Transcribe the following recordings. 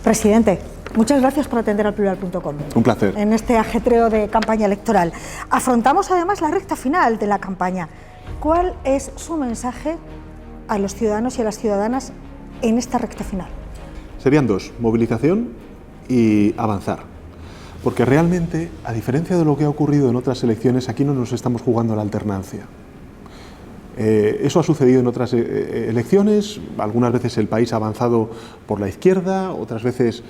Presidente, muchas gracias por atender al plural.com. Un placer. En este ajetreo de campaña electoral. Afrontamos además la recta final de la campaña. ¿Cuál es su mensaje a los ciudadanos y a las ciudadanas en esta recta final? Serían dos: movilización y avanzar. Porque realmente, a diferencia de lo que ha ocurrido en otras elecciones, aquí no nos estamos jugando la alternancia. Eso ha sucedido en otras elecciones. Algunas veces el país ha avanzado por la izquierda, otras veces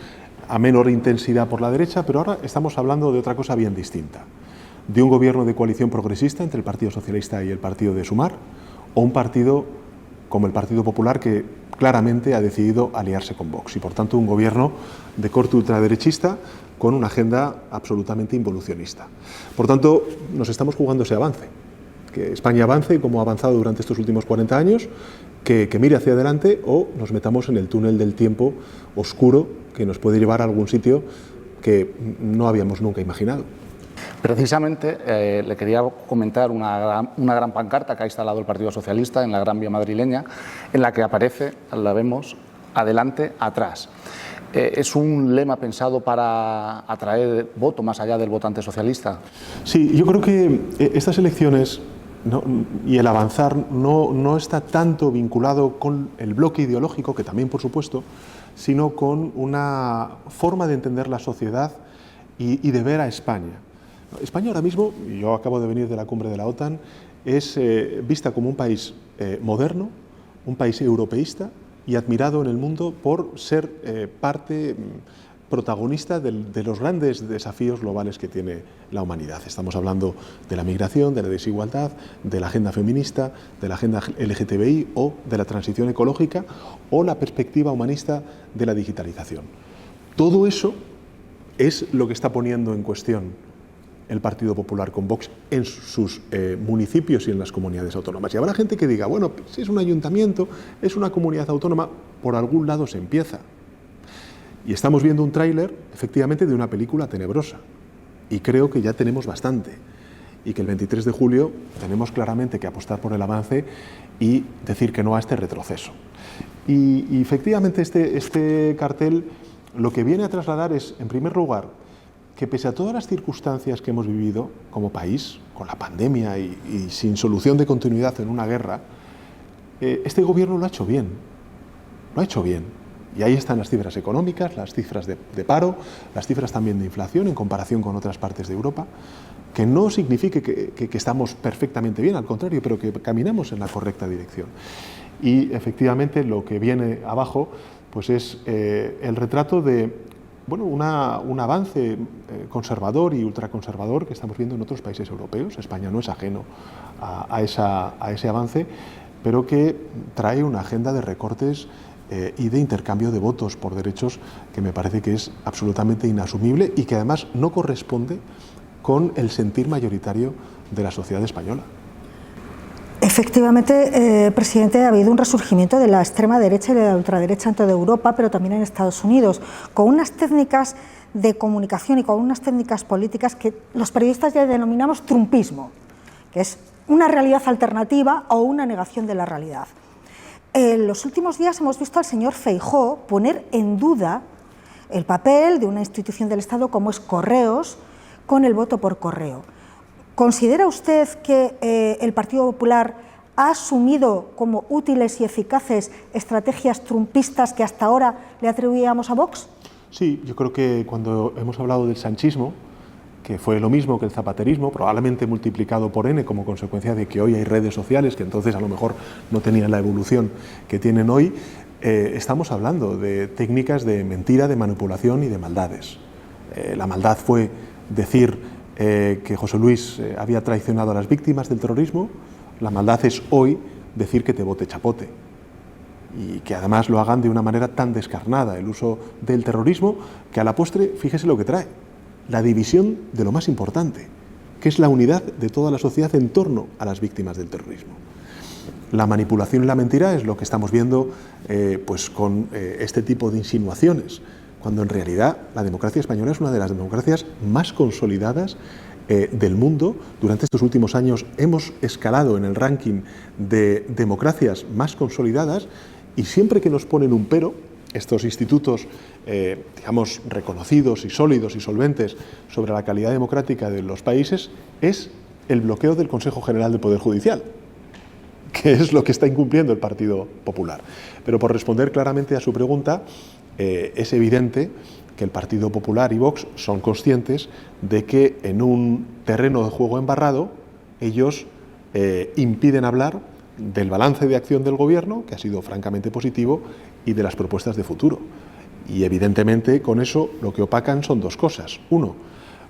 a menor intensidad por la derecha, pero ahora estamos hablando de otra cosa bien distinta. De un gobierno de coalición progresista entre el Partido Socialista y el Partido de Sumar, o un partido como el Partido Popular que claramente ha decidido aliarse con Vox, y por tanto un gobierno de corte ultraderechista con una agenda absolutamente involucionista. Por tanto, nos estamos jugando ese avance. Que España avance como ha avanzado durante estos últimos 40 años, que mire hacia adelante, o nos metamos en el túnel del tiempo oscuro que nos puede llevar a algún sitio que no habíamos nunca imaginado. Precisamente le quería comentar una gran pancarta que ha instalado el Partido Socialista en la Gran Vía madrileña, en la que aparece, la vemos, adelante, atrás. ¿Es un lema pensado para atraer voto más allá del votante socialista? Sí, yo creo que estas elecciones y el avanzar no está tanto vinculado con el bloque ideológico, que también por supuesto, sino con una forma de entender la sociedad y de ver a España. España ahora mismo, y yo acabo de venir de la cumbre de la OTAN, es vista como un país moderno, un país europeísta y admirado en el mundo por ser parte protagonista de los grandes desafíos globales que tiene la humanidad. Estamos hablando de la migración, de la desigualdad, de la agenda feminista, de la agenda LGTBI o de la transición ecológica o la perspectiva humanista de la digitalización. Todo eso es lo que está poniendo en cuestión el Partido Popular con Vox en sus municipios y en las comunidades autónomas. Y habrá gente que diga, bueno, si es un ayuntamiento, es una comunidad autónoma, por algún lado se empieza. Y estamos viendo un tráiler, efectivamente, de una película tenebrosa. Y creo que ya tenemos bastante. Y que el 23 de julio tenemos claramente que apostar por el avance y decir que no a este retroceso. Y efectivamente este cartel lo que viene a trasladar es, en primer lugar, que pese a todas las circunstancias que hemos vivido como país, con la pandemia y sin solución de continuidad en una guerra, este gobierno lo ha hecho bien. Lo ha hecho bien. Y ahí están las cifras económicas, las cifras de paro, las cifras también de inflación en comparación con otras partes de Europa, que no signifique que estamos perfectamente bien, al contrario, pero que caminamos en la correcta dirección. Y efectivamente lo que viene abajo pues es el retrato de un avance conservador y ultraconservador que estamos viendo en otros países europeos. España no es ajeno a ese avance, pero que trae una agenda de recortes y de intercambio de votos por derechos que me parece que es absolutamente inasumible y que además no corresponde con el sentir mayoritario de la sociedad española. Efectivamente, presidente, ha habido un resurgimiento de la extrema derecha y de la ultraderecha en toda Europa, pero también en Estados Unidos, con unas técnicas de comunicación y con unas técnicas políticas que los periodistas ya denominamos trumpismo, que es una realidad alternativa o una negación de la realidad. En los últimos días hemos visto al señor Feijóo poner en duda el papel de una institución del Estado como es Correos con el voto por correo. ¿Considera usted que el Partido Popular ha asumido como útiles y eficaces estrategias trumpistas que hasta ahora le atribuíamos a Vox? Sí, yo creo que cuando hemos hablado del sanchismo, que fue lo mismo que el zapaterismo, probablemente multiplicado por N como consecuencia de que hoy hay redes sociales que entonces a lo mejor no tenían la evolución que tienen hoy, estamos hablando de técnicas de mentira, de manipulación y de maldades. La maldad fue decir que José Luis había traicionado a las víctimas del terrorismo. La maldad es hoy decir que te vote chapote y que además lo hagan de una manera tan descarnada, el uso del terrorismo, que a la postre, fíjese lo que trae, la división de lo más importante, que es la unidad de toda la sociedad en torno a las víctimas del terrorismo. La manipulación y la mentira es lo que estamos viendo pues con este tipo de insinuaciones, cuando en realidad la democracia española es una de las democracias más consolidadas del mundo. Durante estos últimos años hemos escalado en el ranking de democracias más consolidadas y siempre que nos ponen un pero, estos institutos, digamos, reconocidos y sólidos y solventes sobre la calidad democrática de los países es el bloqueo del Consejo General del Poder Judicial, que es lo que está incumpliendo el Partido Popular. Pero por responder claramente a su pregunta, es evidente que el Partido Popular y Vox son conscientes de que en un terreno de juego embarrado ellos impiden hablar del balance de acción del Gobierno, que ha sido francamente positivo, y de las propuestas de futuro. Y evidentemente con eso lo que opacan son dos cosas. Uno,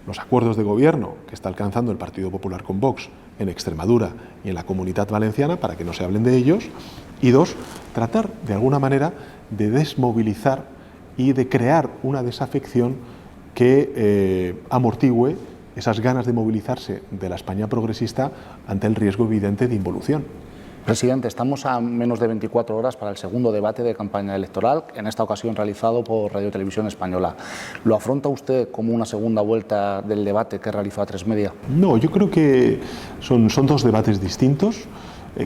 los acuerdos de gobierno que está alcanzando el Partido Popular con Vox en Extremadura y en la Comunidad Valenciana, para que no se hablen de ellos. Y dos, tratar de alguna manera de desmovilizar y de crear una desafección que amortigüe esas ganas de movilizarse de la España progresista ante el riesgo evidente de involución. Presidente, estamos a menos de 24 horas para el segundo debate de campaña electoral, en esta ocasión realizado por Radio Televisión Española. ¿Lo afronta usted como una segunda vuelta del debate que realizó A3 Media? No, yo creo que son dos debates distintos.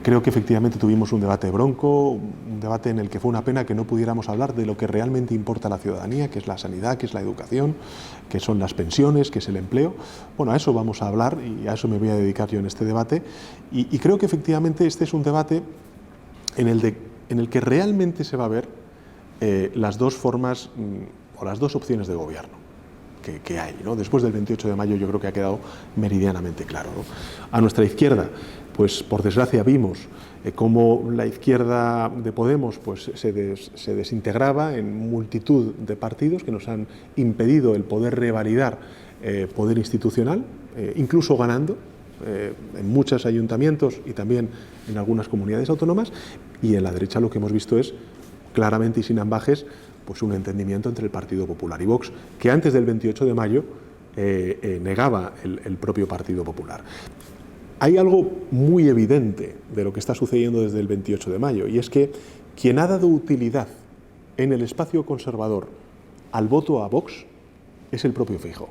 Creo que efectivamente tuvimos un debate bronco, un debate en el que fue una pena que no pudiéramos hablar de lo que realmente importa a la ciudadanía, que es la sanidad, que es la educación, que son las pensiones, que es el empleo. Bueno, a eso vamos a hablar y a eso me voy a dedicar yo en este debate. Y creo que efectivamente este es un debate en el que realmente se va a ver las dos formas o las dos opciones de gobierno que hay, ¿no? Después del 28 de mayo yo creo que ha quedado meridianamente claro, ¿no? A nuestra izquierda, pues por desgracia vimos cómo la izquierda de Podemos pues, se desintegraba en multitud de partidos que nos han impedido el poder revalidar poder institucional, incluso ganando en muchos ayuntamientos y también en algunas comunidades autónomas, y en la derecha lo que hemos visto es claramente y sin ambajes pues un entendimiento entre el Partido Popular y Vox, que antes del 28 de mayo negaba el propio Partido Popular. Hay algo muy evidente de lo que está sucediendo desde el 28 de mayo, y es que quien ha dado utilidad en el espacio conservador al voto a Vox es el propio Feijóo.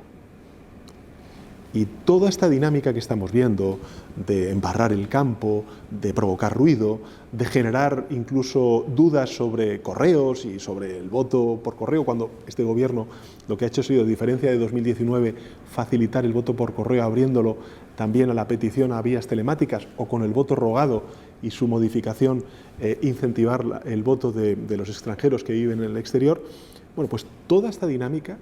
Y toda esta dinámica que estamos viendo de embarrar el campo, de provocar ruido, de generar incluso dudas sobre correos y sobre el voto por correo, cuando este gobierno lo que ha hecho ha sido, a diferencia de 2019, facilitar el voto por correo abriéndolo también a la petición a vías telemáticas, o con el voto rogado y su modificación incentivar el voto de los extranjeros que viven en el exterior. Bueno, pues toda esta dinámica,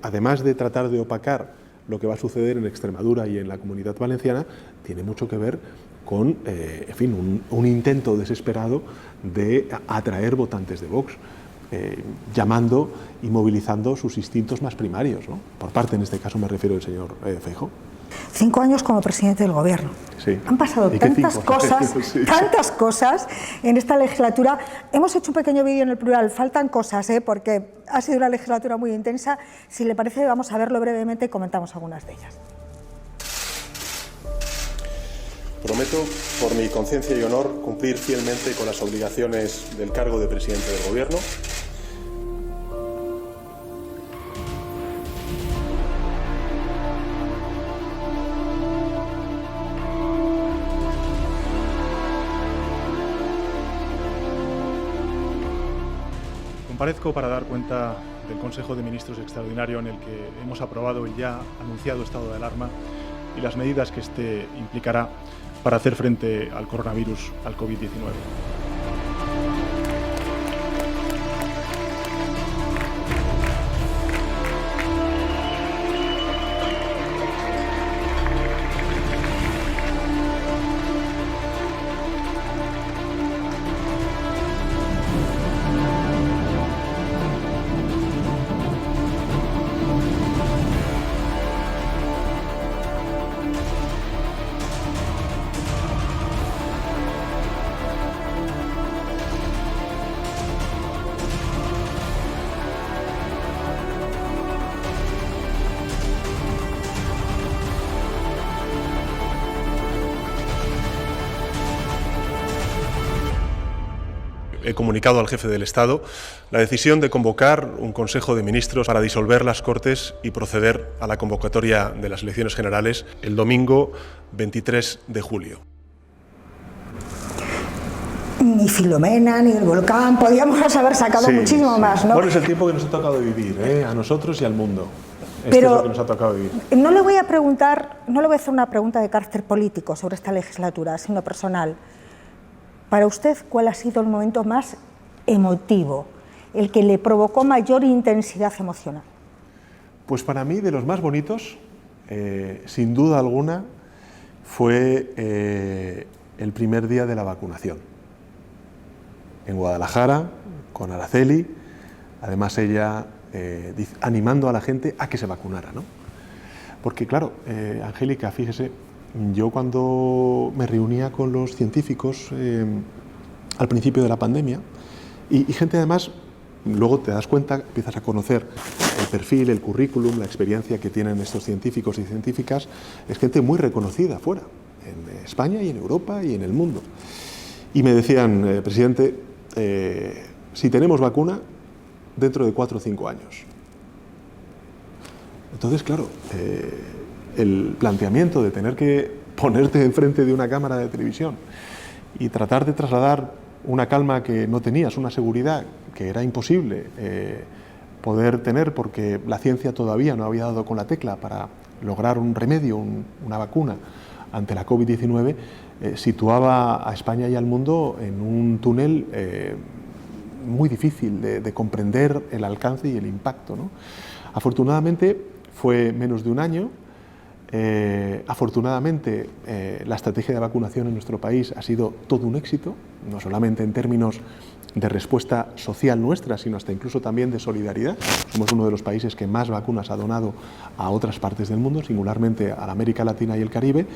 además de tratar de opacar lo que va a suceder en Extremadura y en la Comunidad Valenciana, tiene mucho que ver con en fin, un intento desesperado de atraer votantes de Vox, llamando y movilizando sus instintos más primarios, ¿no? Por parte, en este caso me refiero al señor Feijóo. 5 años como presidente del Gobierno. Sí. Han pasado tantas cosas, sí. tantas cosas en esta legislatura. Hemos hecho un pequeño vídeo en el plural, faltan cosas, porque ha sido una legislatura muy intensa. Si le parece, vamos a verlo brevemente y comentamos algunas de ellas. Prometo, por mi conciencia y honor, cumplir fielmente con las obligaciones del cargo de presidente del Gobierno. Comparezco para dar cuenta del Consejo de Ministros extraordinario en el que hemos aprobado el ya anunciado estado de alarma y las medidas que este implicará para hacer frente al coronavirus, al COVID-19. He comunicado al jefe del Estado la decisión de convocar un Consejo de Ministros para disolver las Cortes y proceder a la convocatoria de las elecciones generales el domingo 23 de julio. ni Filomena, ni el volcán, podíamos haber sacado muchísimo más, ¿no? Bueno, es el tiempo que nos ha tocado vivir, a nosotros y al mundo. Pero es lo que nos ha tocado vivir. No le voy a hacer una pregunta de carácter político sobre esta legislatura, sino personal. Para usted, ¿cuál ha sido el momento más emotivo, el que le provocó mayor intensidad emocional? Pues para mí, de los más bonitos, sin duda alguna, fue el primer día de la vacunación. En Guadalajara, con Araceli, además ella animando a la gente a que se vacunara, ¿no? Porque claro, Angélica, fíjese, yo cuando me reunía con los científicos al principio de la pandemia, y gente además, luego te das cuenta, empiezas a conocer el perfil, el currículum, la experiencia que tienen estos científicos y científicas, es gente muy reconocida fuera, en España y en Europa y en el mundo. Y me decían, presidente, si tenemos vacuna, dentro de 4 o 5 años. Entonces, claro, el planteamiento de tener que ponerte enfrente de una cámara de televisión y tratar de trasladar una calma que no tenías, una seguridad que era imposible poder tener porque la ciencia todavía no había dado con la tecla para lograr un remedio, una vacuna ante la COVID-19, situaba a España y al mundo en un túnel muy difícil de comprender el alcance y el impacto, ¿no? Afortunadamente fue menos de un año. Afortunadamente la estrategia de vacunación en nuestro país ha sido todo un éxito, no solamente en términos de respuesta social nuestra, sino hasta incluso también de solidaridad. Somos uno de los países que más vacunas ha donado a otras partes del mundo, singularmente a la América Latina y el Caribe,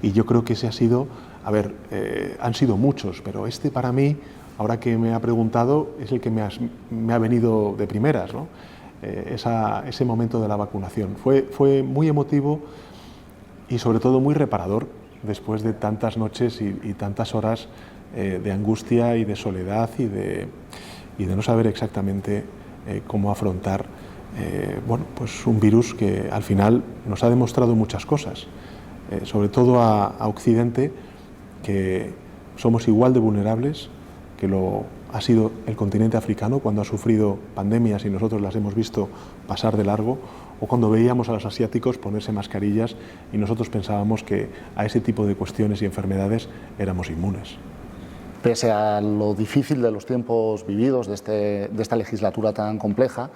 y yo creo que ese ha sido, han sido muchos, pero este para mí, ahora que me ha preguntado, es el que me ha venido de primeras, ¿no? Ese momento de la vacunación. Fue muy emotivo y sobre todo muy reparador después de tantas noches y tantas horas de angustia y de soledad y de no saber exactamente cómo afrontar bueno, pues un virus que al final nos ha demostrado muchas cosas, sobre todo a Occidente, que somos igual de vulnerables que lo ha sido el continente africano cuando ha sufrido pandemias y nosotros las hemos visto pasar de largo, o cuando veíamos a los asiáticos ponerse mascarillas y nosotros pensábamos que a ese tipo de cuestiones y enfermedades éramos inmunes. Pese a lo difícil de los tiempos vividos de esta legislatura tan compleja,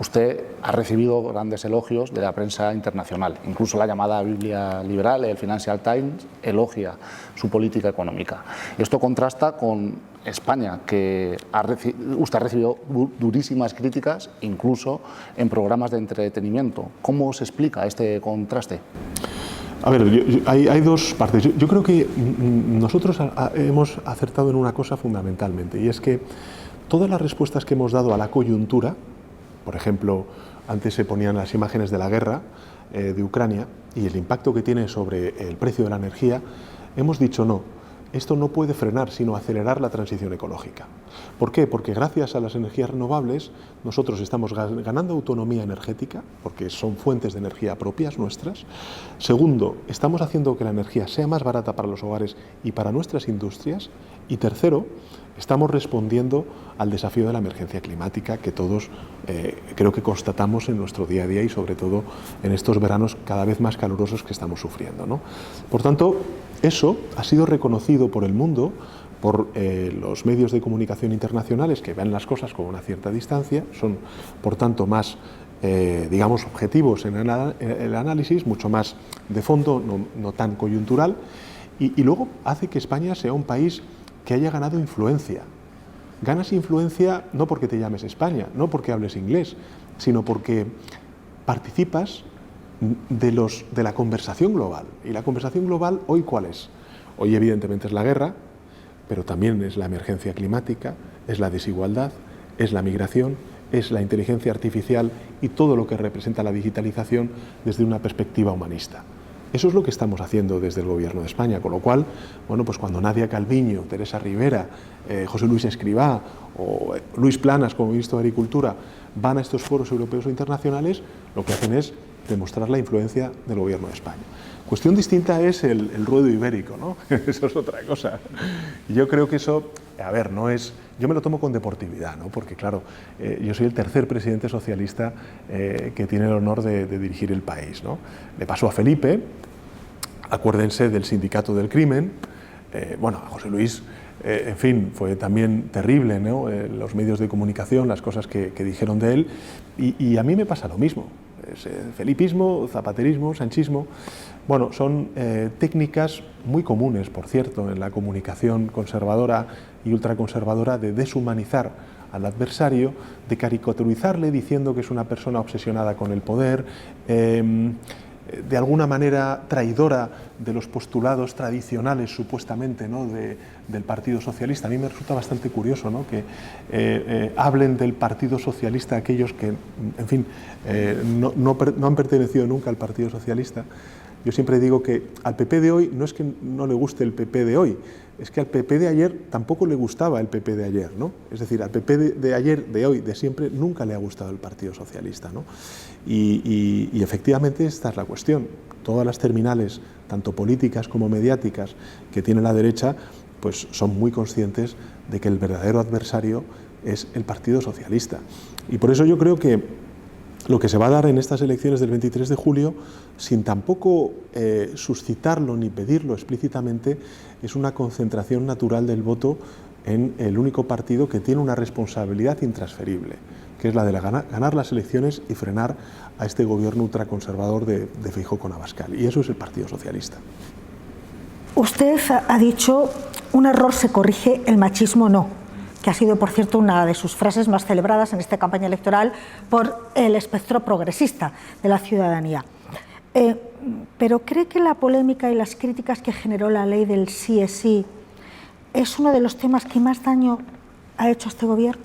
usted ha recibido grandes elogios de la prensa internacional. Incluso la llamada Biblia liberal, el Financial Times, elogia su política económica. Esto contrasta con España, que usted ha recibido durísimas críticas, incluso en programas de entretenimiento. ¿Cómo se explica este contraste? A ver, hay dos partes. Yo creo que nosotros hemos acertado en una cosa fundamentalmente, y es que todas las respuestas que hemos dado a la coyuntura, por ejemplo, antes se ponían las imágenes de la guerra de Ucrania y el impacto que tiene sobre el precio de la energía, hemos dicho no. Esto no puede frenar, sino acelerar la transición ecológica. ¿Por qué? Porque gracias a las energías renovables nosotros estamos ganando autonomía energética, porque son fuentes de energía propias nuestras. Segundo, estamos haciendo que la energía sea más barata para los hogares y para nuestras industrias. Y tercero, estamos respondiendo al desafío de la emergencia climática que todos creo que constatamos en nuestro día a día y sobre todo en estos veranos cada vez más calurosos que estamos sufriendo, ¿no? Por tanto, eso ha sido reconocido por el mundo, por los medios de comunicación internacionales que ven las cosas con una cierta distancia, son por tanto más digamos objetivos en el análisis, mucho más de fondo, no tan coyuntural, y luego hace que España sea un país que haya ganado influencia. Ganas influencia no porque te llames España, no porque hables inglés, sino porque participas de la conversación global. Y la conversación global hoy, ¿cuál es? Hoy evidentemente es la guerra, pero también es la emergencia climática, es la desigualdad, es la migración, es la inteligencia artificial y todo lo que representa la digitalización desde una perspectiva humanista. Eso es lo que estamos haciendo desde el Gobierno de España, con lo cual, bueno, pues cuando Nadia Calviño, Teresa Rivera, José Luis Escrivá o Luis Planas como ministro de Agricultura van a estos foros europeos o internacionales, lo que hacen es demostrar la influencia del Gobierno de España. Cuestión distinta es el ruedo ibérico, ¿no? Eso es otra cosa. Yo creo que eso a ver, no es... Yo me lo tomo con deportividad, ¿no? Porque claro, yo soy el tercer presidente socialista que tiene el honor de dirigir el país, ¿no? Le pasó a Felipe, acuérdense del sindicato del crimen, bueno, a José Luis, en fin, fue también terrible, ¿no? Los medios de comunicación, las cosas que dijeron de él, y a mí me pasa lo mismo. Felipismo, zapaterismo, sanchismo, bueno, son técnicas muy comunes, por cierto, en la comunicación conservadora y ultraconservadora, de deshumanizar al adversario, de caricaturizarle diciendo que es una persona obsesionada con el poder, de alguna manera traidora de los postulados tradicionales, supuestamente, ¿no? del Partido Socialista. A mí me resulta bastante curioso, ¿no? Que hablen del Partido Socialista aquellos que, en fin, no han pertenecido nunca al Partido Socialista. Yo siempre digo que al PP de hoy no es que no le guste el PP de hoy, es que al PP de ayer tampoco le gustaba el PP de ayer, ¿no? Es decir, al PP de ayer, de hoy, de siempre, nunca le ha gustado el Partido Socialista, ¿no? Y efectivamente esta es la cuestión. Todas las terminales, tanto políticas como mediáticas, que tiene la derecha, pues son muy conscientes de que el verdadero adversario es el Partido Socialista. Y por eso yo creo que lo que se va a dar en estas elecciones del 23 de julio, sin tampoco suscitarlo ni pedirlo explícitamente, es una concentración natural del voto en el único partido que tiene una responsabilidad intransferible, que es la de ganar las elecciones y frenar a este gobierno ultraconservador de Feijóo con Abascal, y eso es el Partido Socialista. Usted ha dicho, un error se corrige, el machismo no, que ha sido, por cierto, una de sus frases más celebradas en esta campaña electoral por el espectro progresista de la ciudadanía. ¿Pero cree que la polémica y las críticas que generó la ley del sí es sí es uno de los temas que más daño ha hecho a este gobierno?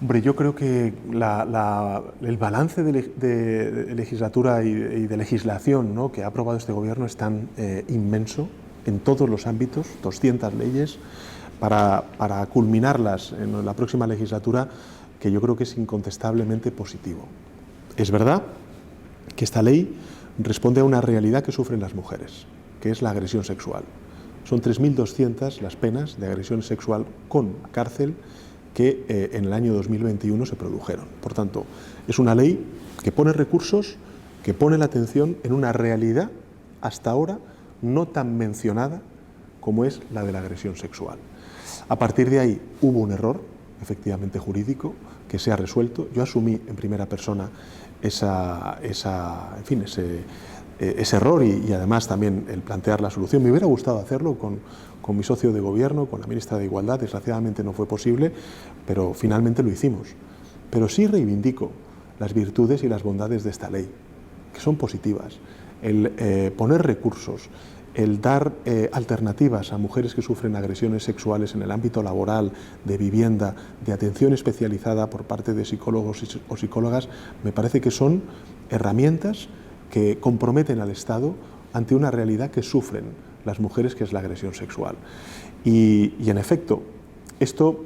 Hombre, yo creo que el balance de legislatura y de legislación, ¿no? que ha aprobado este gobierno es tan inmenso en todos los ámbitos, 200 leyes, para culminarlas en la próxima legislatura, que yo creo que es incontestablemente positivo. Es verdad que esta ley responde a una realidad que sufren las mujeres, que es la agresión sexual. Son 3.200 las penas de agresión sexual con cárcel que en el año 2021 se produjeron. Por tanto, es una ley que pone recursos, que pone la atención en una realidad hasta ahora no tan mencionada como es la de la agresión sexual. A partir de ahí hubo un error, efectivamente jurídico, que se ha resuelto. Yo asumí en primera persona ese error y además también el plantear la solución. Me hubiera gustado hacerlo con mi socio de gobierno, con la ministra de Igualdad. Desgraciadamente no fue posible, pero finalmente lo hicimos. Pero sí reivindico las virtudes y las bondades de esta ley, que son positivas. El poner recursos, el dar alternativas a mujeres que sufren agresiones sexuales en el ámbito laboral, de vivienda, de atención especializada por parte de psicólogos o psicólogas, me parece que son herramientas que comprometen al Estado ante una realidad que sufren las mujeres, que es la agresión sexual. Y en efecto, esto,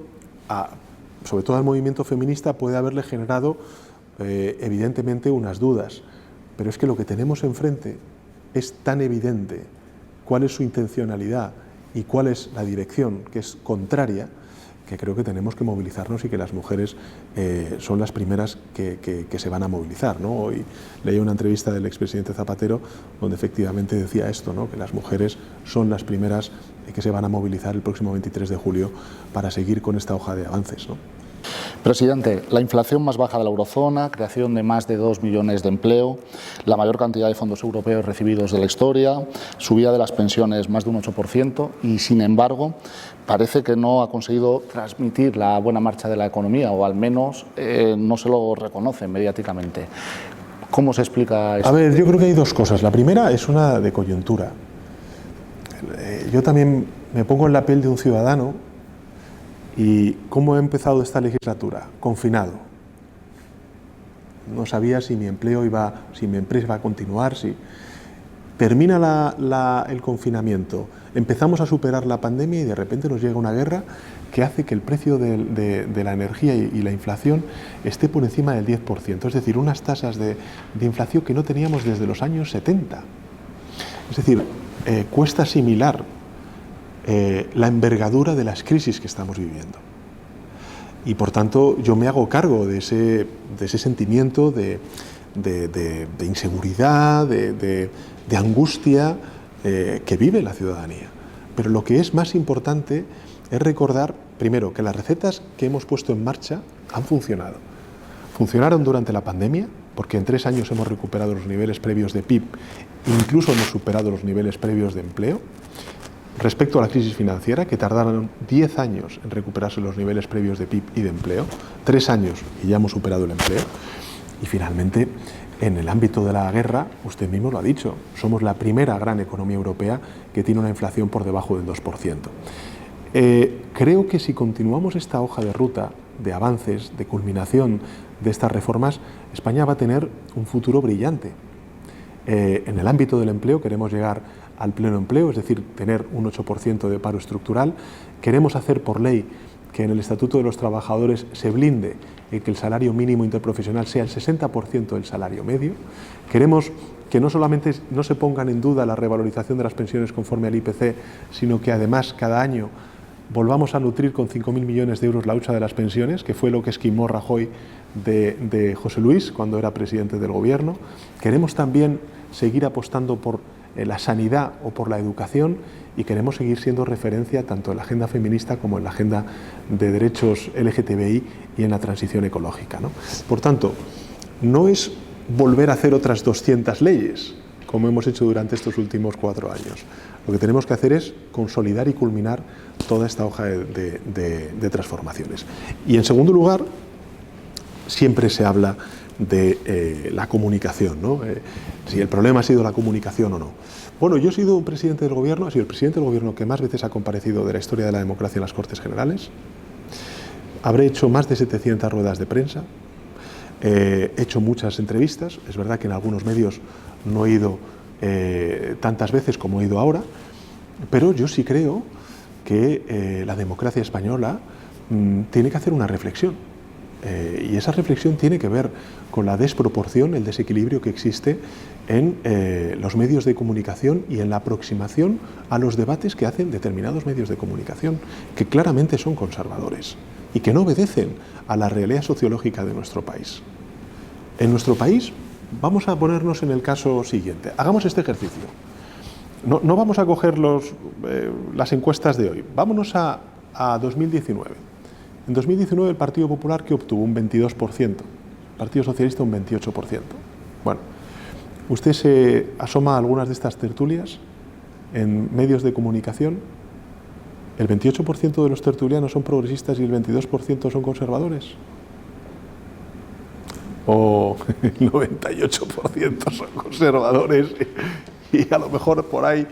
sobre todo al movimiento feminista, puede haberle generado evidentemente unas dudas, pero es que lo que tenemos enfrente es tan evidente cuál es su intencionalidad y cuál es la dirección, que es contraria, que creo que tenemos que movilizarnos y que las mujeres son las primeras que se van a movilizar, ¿no? Hoy leí una entrevista del expresidente Zapatero donde efectivamente decía esto, ¿no? Que las mujeres son las primeras que se van a movilizar el próximo 23 de julio para seguir con esta hoja de avances, ¿no? Presidente, la inflación más baja de la eurozona, creación de más de 2 millones de empleo, la mayor cantidad de fondos europeos recibidos de la historia, subida de las pensiones más de un 8% y, sin embargo, parece que no ha conseguido transmitir la buena marcha de la economía, o al menos no se lo reconoce mediáticamente. ¿Cómo se explica esto? A ver, yo creo que hay dos cosas. La primera es una de coyuntura. Yo también me pongo en la piel de un ciudadano. ¿Y cómo he empezado esta legislatura? Confinado. No sabía si mi empleo si mi empresa iba a continuar, si termina el confinamiento, empezamos a superar la pandemia y de repente nos llega una guerra que hace que el precio de la energía y la inflación esté por encima del 10%, es decir, unas tasas de inflación que no teníamos desde los años 70. Es decir, cuesta asimilar la envergadura de las crisis que estamos viviendo. Y por tanto yo me hago cargo de ese sentimiento de inseguridad, de angustia que vive la ciudadanía. Pero lo que es más importante es recordar, primero, que las recetas que hemos puesto en marcha han funcionado. Funcionaron durante la pandemia, porque en 3 años hemos recuperado los niveles previos de PIB, incluso hemos superado los niveles previos de empleo. Respecto a la crisis financiera, que tardaron 10 años en recuperarse los niveles previos de PIB y de empleo, 3 años y ya hemos superado el empleo. Y finalmente, en el ámbito de la guerra, usted mismo lo ha dicho, somos la primera gran economía europea que tiene una inflación por debajo del 2%. Creo que si continuamos esta hoja de ruta de avances, de culminación de estas reformas, España va a tener un futuro brillante. En el ámbito del empleo queremos llegar al pleno empleo, es decir, tener un 8% de paro estructural. Queremos hacer por ley que en el Estatuto de los Trabajadores se blinde que el salario mínimo interprofesional sea el 60% del salario medio. Queremos que no solamente no se pongan en duda la revalorización de las pensiones conforme al IPC, sino que además cada año volvamos a nutrir con 5.000 millones de euros la hucha de las pensiones, que fue lo que esquimó Rajoy de José Luis cuando era presidente del Gobierno. Queremos también seguir apostando por la sanidad o por la educación y queremos seguir siendo referencia tanto en la agenda feminista como en la agenda de derechos LGTBI y en la transición ecológica, ¿no? Por tanto, no es volver a hacer otras 200 leyes, como hemos hecho durante estos últimos 4 años. Lo que tenemos que hacer es consolidar y culminar toda esta hoja de transformaciones. Y en segundo lugar, siempre se habla de la comunicación, ¿no? Si el problema ha sido la comunicación o no. Bueno, yo he sido un presidente del Gobierno, he sido el presidente del Gobierno que más veces ha comparecido de la historia de la democracia en las Cortes Generales. Habré hecho más de 700 ruedas de prensa, he hecho muchas entrevistas. Es verdad que en algunos medios no he ido tantas veces como he ido ahora, pero yo sí creo que la democracia española tiene que hacer una reflexión. Y esa reflexión tiene que ver con la desproporción, el desequilibrio que existe en los medios de comunicación y en la aproximación a los debates que hacen determinados medios de comunicación, que claramente son conservadores y que no obedecen a la realidad sociológica de nuestro país. En nuestro país, vamos a ponernos en el caso siguiente, hagamos este ejercicio. No vamos a coger las encuestas de hoy, vámonos a 2019. En 2019 el Partido Popular, ¿qué obtuvo? Un 22%, el Partido Socialista un 28%. Bueno, usted se asoma a algunas de estas tertulias en medios de comunicación, el 28% de los tertulianos son progresistas y el 22% son conservadores. O el 98% son conservadores y a lo mejor por ahí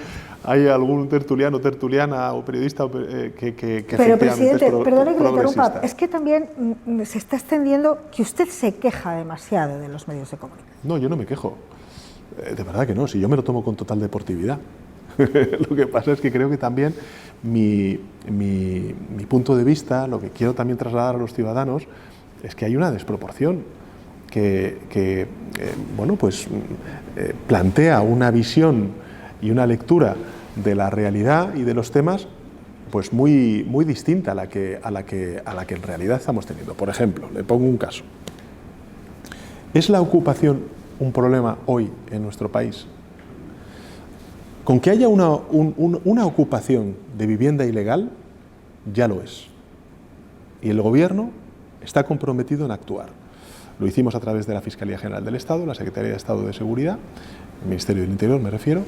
hay algún tertuliano, tertuliana o periodista que Pero, presidente, perdone que le interrumpa, progresista. es que también se está extendiendo que usted se queja demasiado de los medios de comunicación. No, yo no me quejo. De verdad que no, si yo me lo tomo con total deportividad. Lo que pasa es que creo que también mi punto de vista, lo que quiero también trasladar a los ciudadanos, es que hay una desproporción que plantea una visión y una lectura de la realidad y de los temas pues muy distinta a la que en realidad estamos teniendo. Por ejemplo, le pongo un caso. ¿Es la ocupación un problema hoy en nuestro país? Con que haya una ocupación de vivienda ilegal, ya lo es. Y el Gobierno está comprometido en actuar. Lo hicimos a través de la Fiscalía General del Estado, la Secretaría de Estado de Seguridad, el Ministerio del Interior me refiero,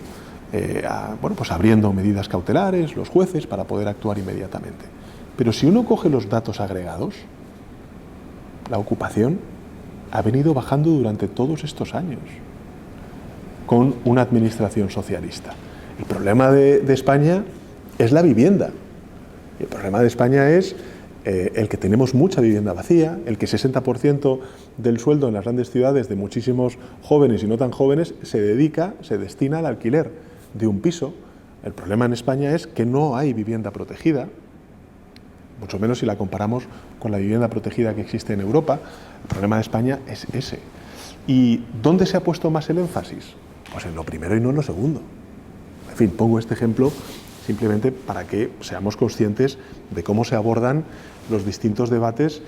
abriendo medidas cautelares, los jueces, para poder actuar inmediatamente. Pero si uno coge los datos agregados, la ocupación ha venido bajando durante todos estos años, con una administración socialista. El problema de España es la vivienda. El problema de España es el que tenemos mucha vivienda vacía, el que 60% del sueldo en las grandes ciudades de muchísimos jóvenes y no tan jóvenes se destina al alquiler de un piso. El problema en España es que no hay vivienda protegida, mucho menos si la comparamos con la vivienda protegida que existe en Europa. El problema de España es ese. ¿Y dónde se ha puesto más el énfasis? Pues en lo primero y no en lo segundo. En fin, pongo este ejemplo simplemente para que seamos conscientes de cómo se abordan los distintos debates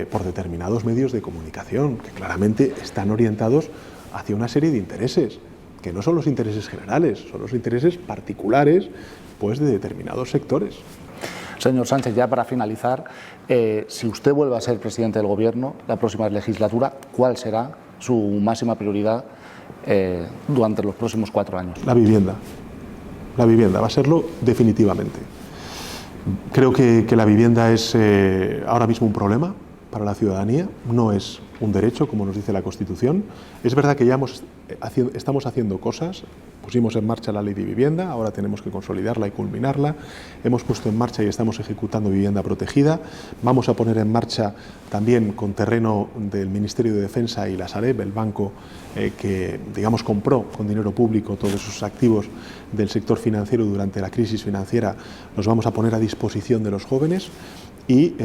por determinados medios de comunicación, que claramente están orientados hacia una serie de intereses, que no son los intereses generales, son los intereses particulares pues, de determinados sectores. Señor Sánchez, ya para finalizar, si usted vuelve a ser presidente del Gobierno la próxima legislatura, ¿cuál será su máxima prioridad durante los próximos 4 años? La vivienda. La vivienda va a serlo definitivamente. Creo que la vivienda es ahora mismo un problema para la ciudadanía, no es un derecho, como nos dice la Constitución. Es verdad que ya estamos haciendo cosas, pusimos en marcha la Ley de Vivienda, ahora tenemos que consolidarla y culminarla, hemos puesto en marcha y estamos ejecutando vivienda protegida, vamos a poner en marcha también con terreno del Ministerio de Defensa y la Sareb, el banco que, digamos, compró con dinero público todos esos activos del sector financiero durante la crisis financiera, los vamos a poner a disposición de los jóvenes. Y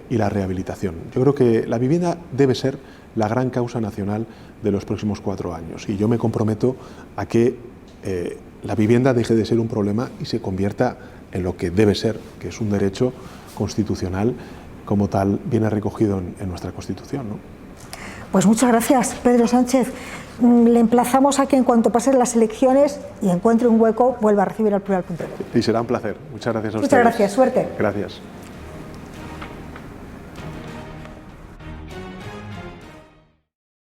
la rehabilitación. Yo creo que la vivienda debe ser la gran causa nacional de los próximos 4 años y yo me comprometo a que la vivienda deje de ser un problema y se convierta en lo que debe ser, que es un derecho constitucional, como tal viene recogido en nuestra Constitución, ¿no? Pues muchas gracias, Pedro Sánchez. Le emplazamos a que en cuanto pasen las elecciones y encuentre un hueco, vuelva a recibir al Plural.es. Y será un placer. Muchas gracias a ustedes. Muchas gracias, suerte. Gracias.